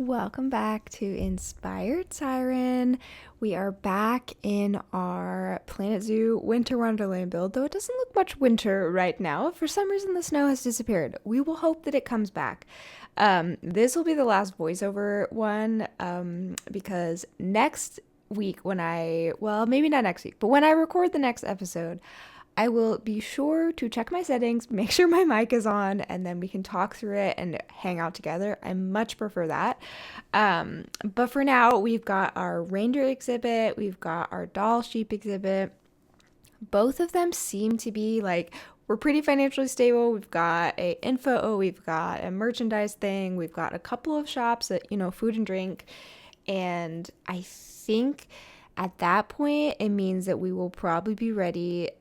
Welcome back to Inspired Siren. We are back in our Planet Zoo Winter Wonderland build, though it doesn't look much winter right now. For some reason, the snow has disappeared. We will hope that it comes back. This will be the last voiceover one because next week maybe not next week, but when I record the next episode, I will be sure to check my settings, make sure my mic is on, and then we can talk through it and hang out together. I much prefer that. But for now, we've got our reindeer exhibit, we've got our doll sheep exhibit. Both of them seem to be we're pretty financially stable. We've got a info, we've got a merchandise thing, we've got a couple of shops that, food and drink. And I think at that point, it means that we will probably be ready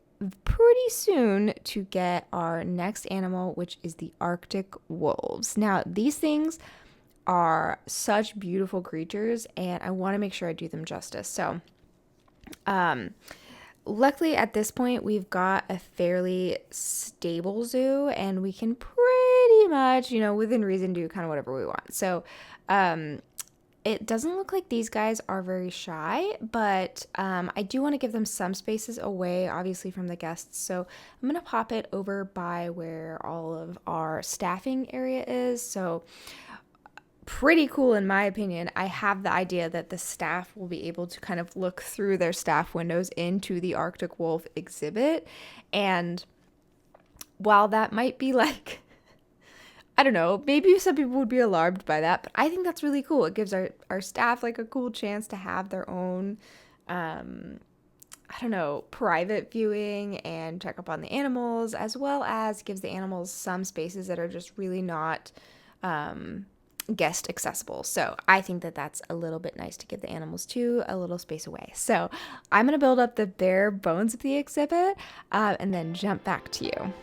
pretty soon to get our next animal, which is the Arctic wolves. Now, these things are such beautiful creatures, and I want to make sure I do them justice. So, luckily at this point, we've got a fairly stable zoo, and we can pretty much, within reason, do kind of whatever we want. So, it doesn't look like these guys are very shy, but I do want to give them some spaces away, obviously, from the guests. So I'm going to pop it over by where all of our staffing area is. So pretty cool, in my opinion. I have the idea that the staff will be able to kind of look through their staff windows into the Arctic wolf exhibit. And while that might be I don't know, maybe some people would be alarmed by that, but I think that's really cool. It gives our staff a cool chance to have their own, private viewing and check up on the animals, as well as gives the animals some spaces that are just really not guest accessible. So I think that that's a little bit nice to give the animals too, a little space away. So I'm going to build up the bare bones of the exhibit and then jump back to you.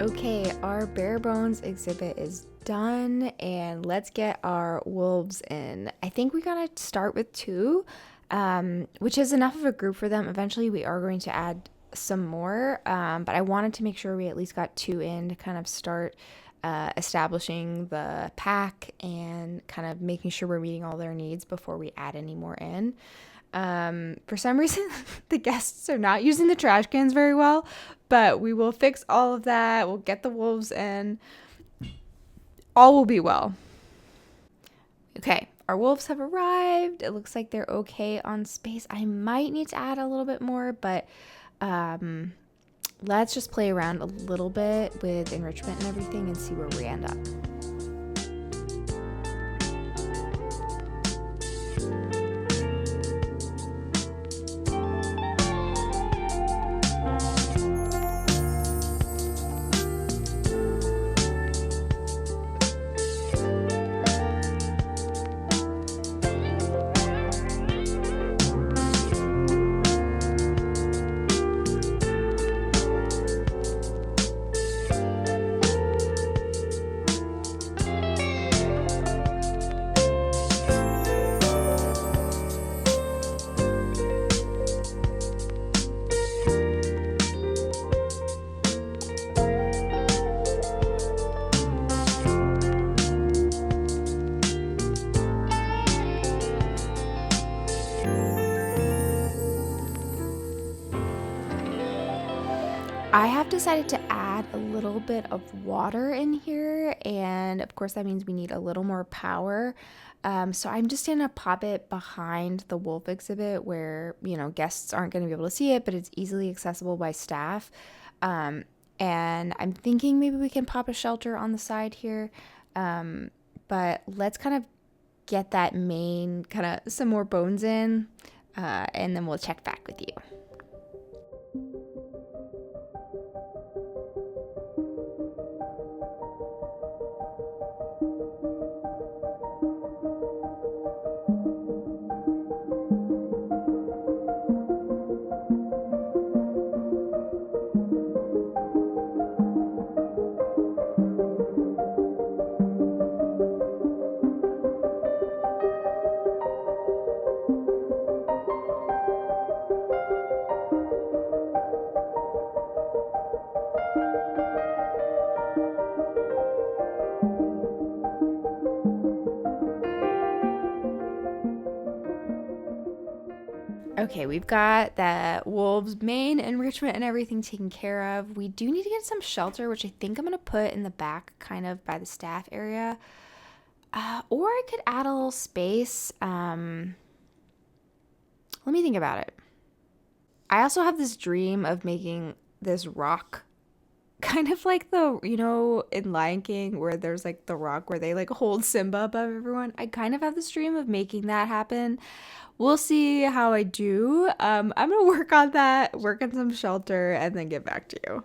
Okay, our bare bones exhibit is done, and let's get our wolves in. I think we're gonna start with two, which is enough of a group for them. Eventually, we are going to add some more, but I wanted to make sure we at least got two in to kind of start establishing the pack and kind of making sure we're meeting all their needs before we add any more in. For some reason, the guests are not using the trash cans very well, but we will fix all of that. We'll get the wolves in. All will be well. Okay, our wolves have arrived. It looks like they're okay on space. I might need to add a little bit more, but let's just play around a little bit with enrichment and everything and see where we end up. I have decided to add a little bit of water in here, and of course, that means we need a little more power. So I'm just gonna pop it behind the wolf exhibit where, guests aren't gonna be able to see it, but it's easily accessible by staff. Um, and I'm thinking maybe we can pop a shelter on the side here. Um, but let's kind of get that main kind of some more bones in, and then we'll check back with you. Okay, we've got the wolves' main enrichment and everything taken care of. We do need to get some shelter, which I think I'm going to put in the back, kind of by the staff area. Or I could add a little space. Let me think about it. I also have this dream of making this rock kind of like in Lion King where there's like the rock where they like hold Simba above everyone. I kind of have this dream of making that happen. We'll see how I do. I'm gonna work on that, work on some shelter, and then get back to you.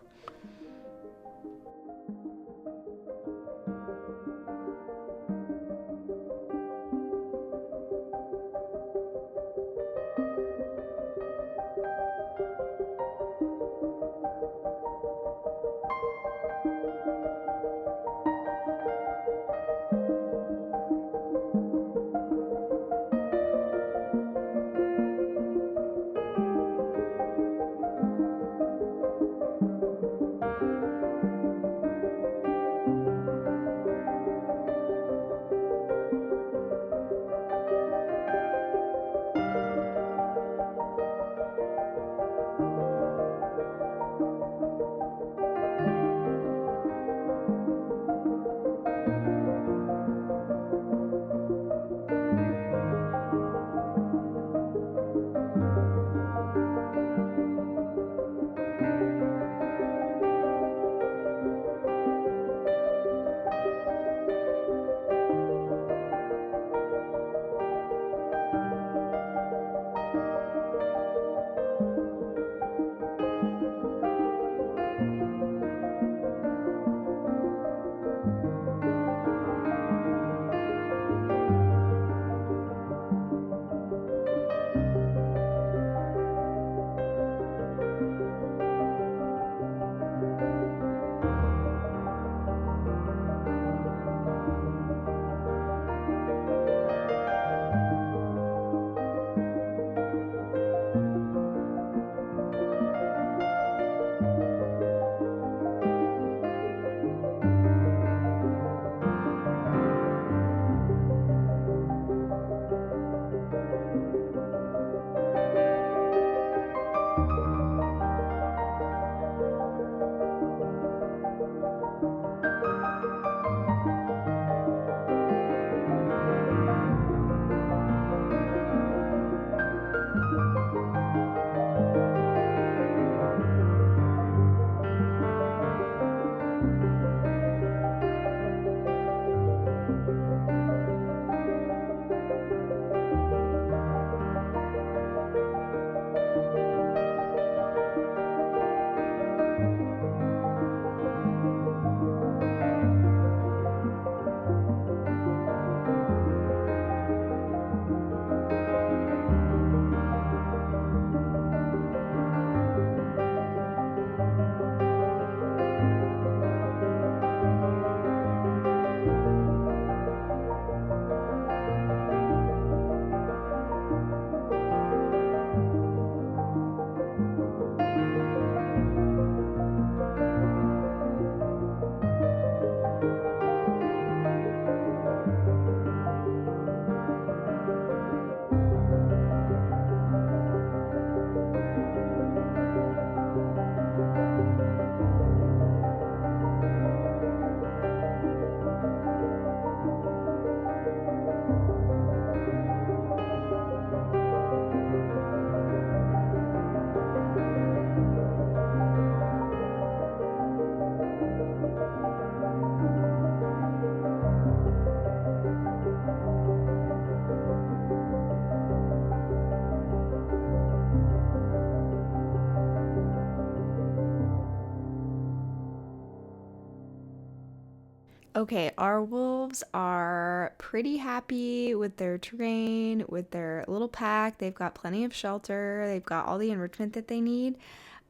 Okay, our wolves are pretty happy with their terrain, with their little pack. They've got plenty of shelter, they've got all the enrichment that they need,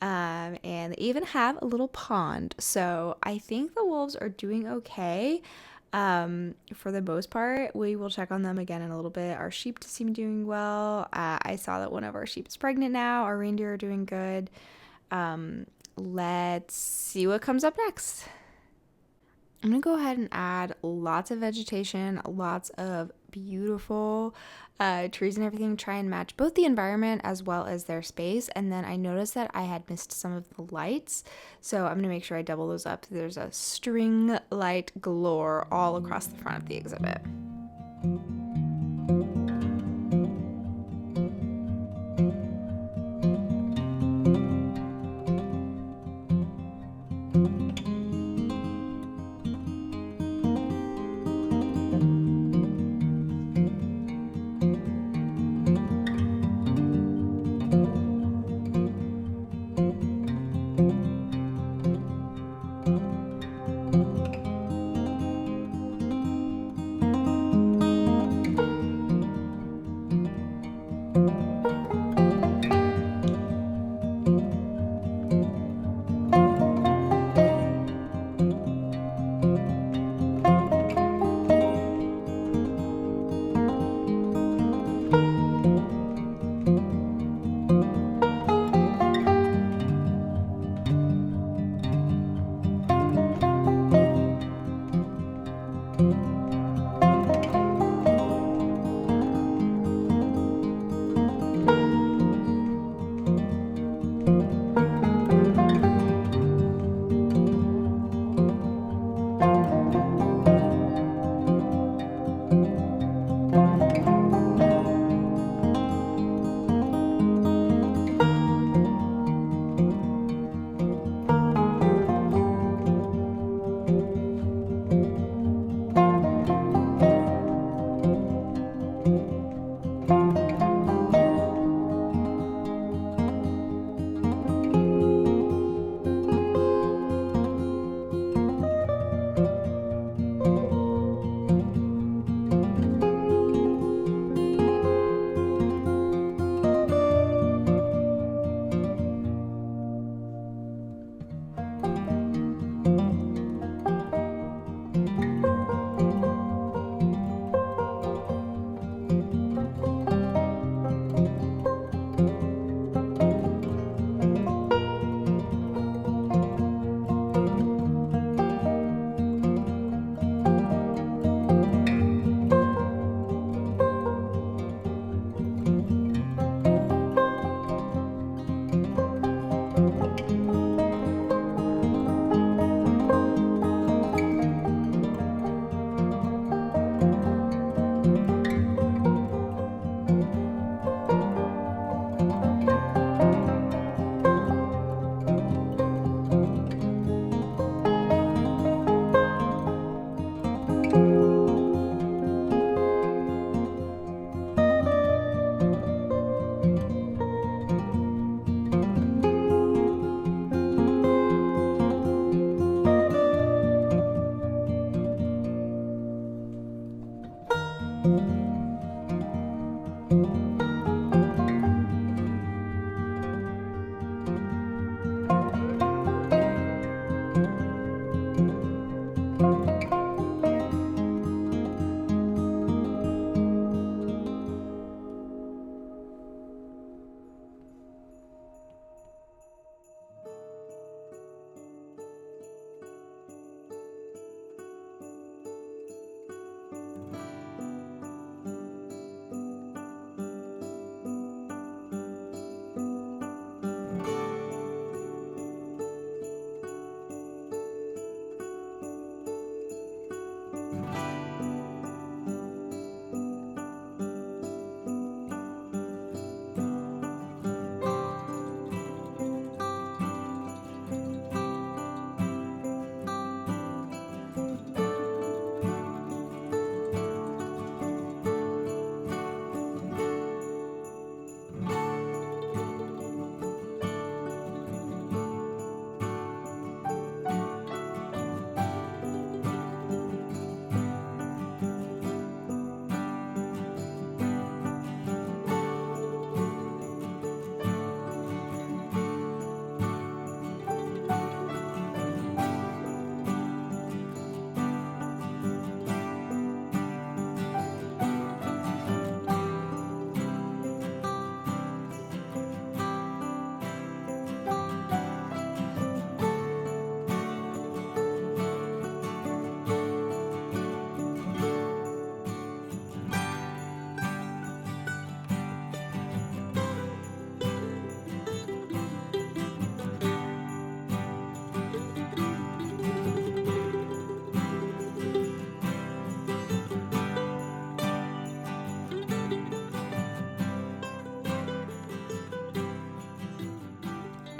and they even have a little pond. So I think the wolves are doing okay. For the most part, we will check on them again in a little bit. Our sheep seem doing well. I saw that one of our sheep is pregnant now. Our reindeer are doing good. Let's see what comes up next. I'm gonna go ahead and add lots of vegetation, lots of beautiful trees and everything, try and match both the environment as well as their space. And then I noticed that I had missed some of the lights, so I'm gonna make sure I double those up. There's a string light galore all across the front of the exhibit.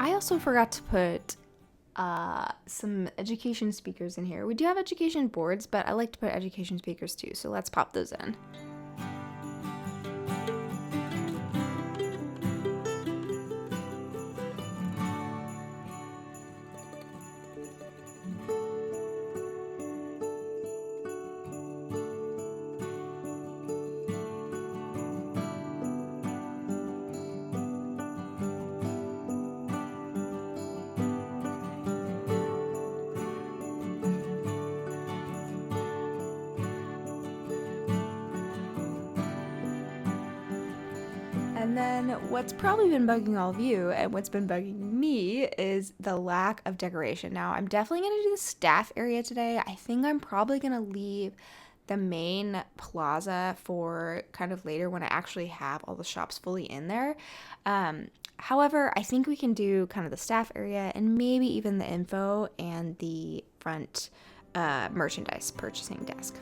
I also forgot to put some education speakers in here. We do have education boards, but I like to put education speakers too, so let's pop those in. And then what's probably been bugging all of you and what's been bugging me is the lack of decoration. Now, I'm definitely going to do the staff area today. I think I'm probably going to leave the main plaza for kind of later when I actually have all the shops fully in there. However, I think we can do kind of the staff area and maybe even the info and the front merchandise purchasing desk.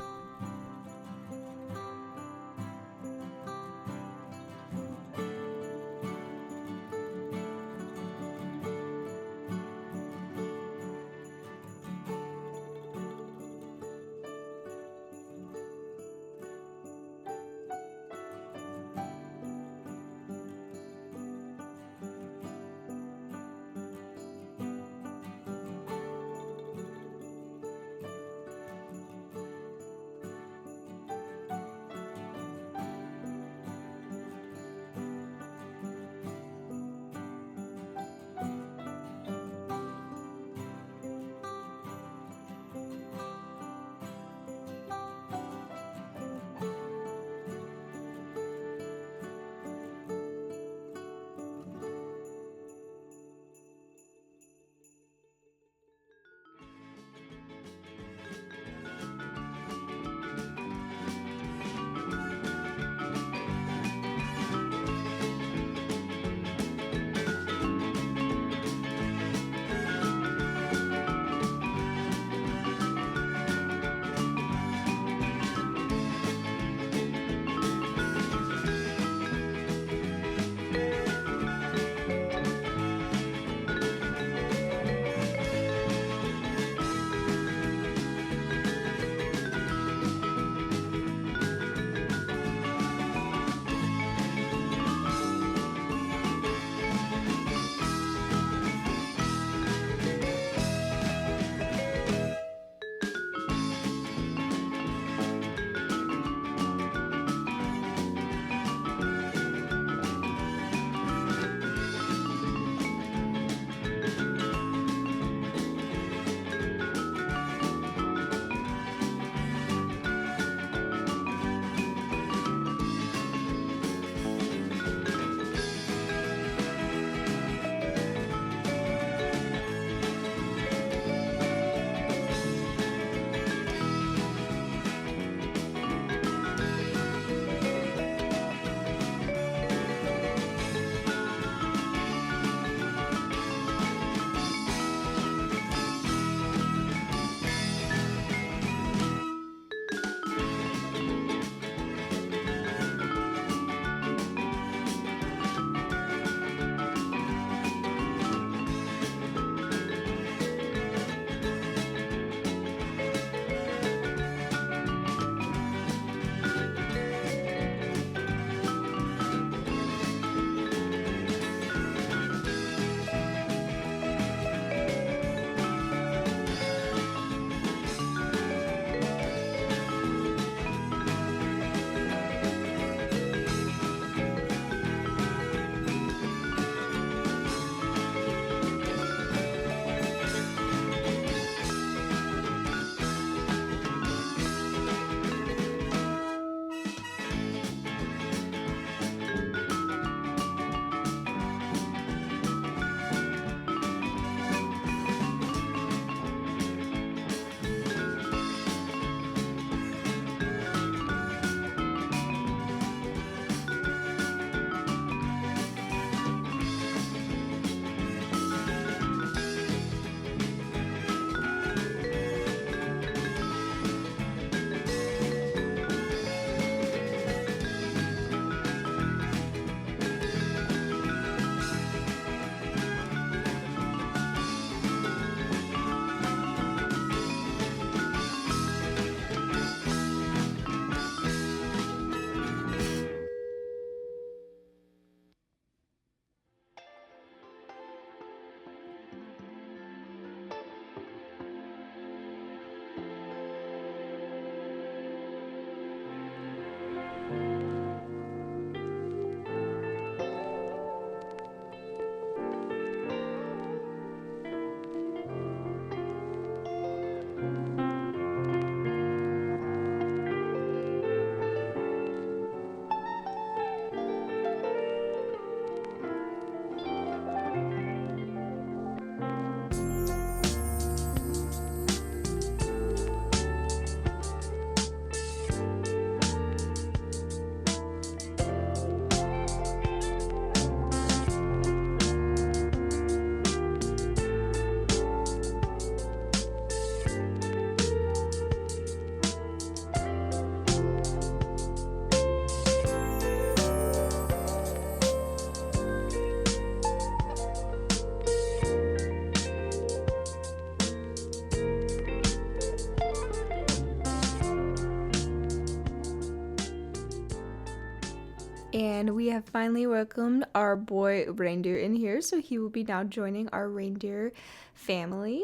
And we have finally welcomed our boy reindeer in here, so he will be now joining our reindeer family.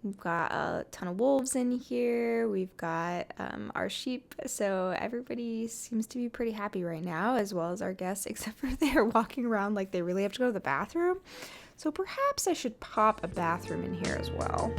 We've got a ton of wolves in here. We've got our sheep. So everybody seems to be pretty happy right now, as well as our guests, except for they're walking around like they really have to go to the bathroom. So perhaps I should pop a bathroom in here as well.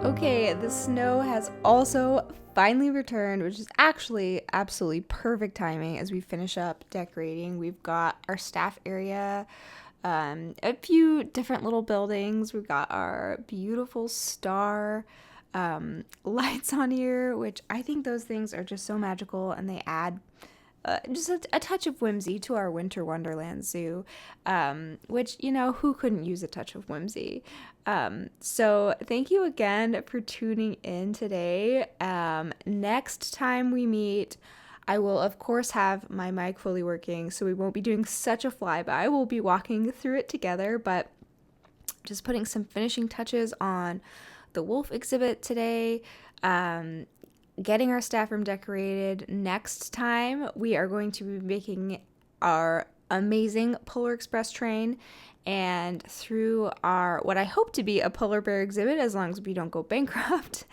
Okay, the snow has also finally returned, which is actually absolutely perfect timing as we finish up decorating. We've got our staff area a few different little buildings. We've got our beautiful star lights on here, which I think those things are just so magical, and they add just a touch of whimsy to our Winter Wonderland Zoo, which, who couldn't use a touch of whimsy? So thank you again for tuning in today. Next time we meet, I will, of course, have my mic fully working, so we won't be doing such a flyby. We'll be walking through it together, but just putting some finishing touches on the wolf exhibit today, getting our staff room decorated. Next time, we are going to be making our amazing Polar Express train and through our what I hope to be a polar bear exhibit, as long as we don't go bankrupt.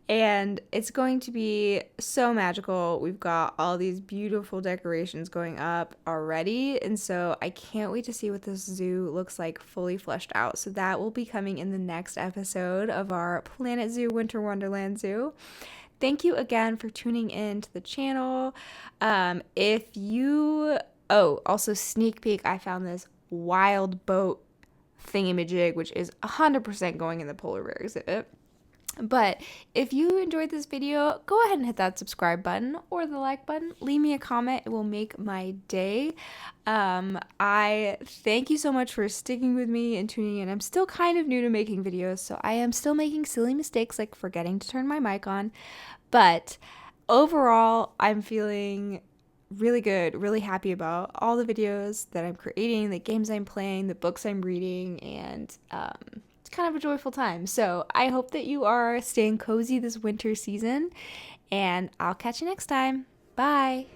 And it's going to be so magical. We've got all these beautiful decorations going up already, and so I can't wait to see what this zoo looks like fully fleshed out. So that will be coming in the next episode of our Planet Zoo Winter Wonderland Zoo. Thank you again for tuning in to the channel. Also sneak peek, I found this wild boat thingamajig, which is 100% going in the polar bear exhibit. But if you enjoyed this video, go ahead and hit that subscribe button or the like button. Leave me a comment. It will make my day. I thank you so much for sticking with me and tuning in. I'm still kind of new to making videos, so I am still making silly mistakes like forgetting to turn my mic on. But overall, I'm feeling really good, really happy about all the videos that I'm creating, the games I'm playing, the books I'm reading, and it's kind of a joyful time. So I hope that you are staying cozy this winter season, and I'll catch you next time. Bye!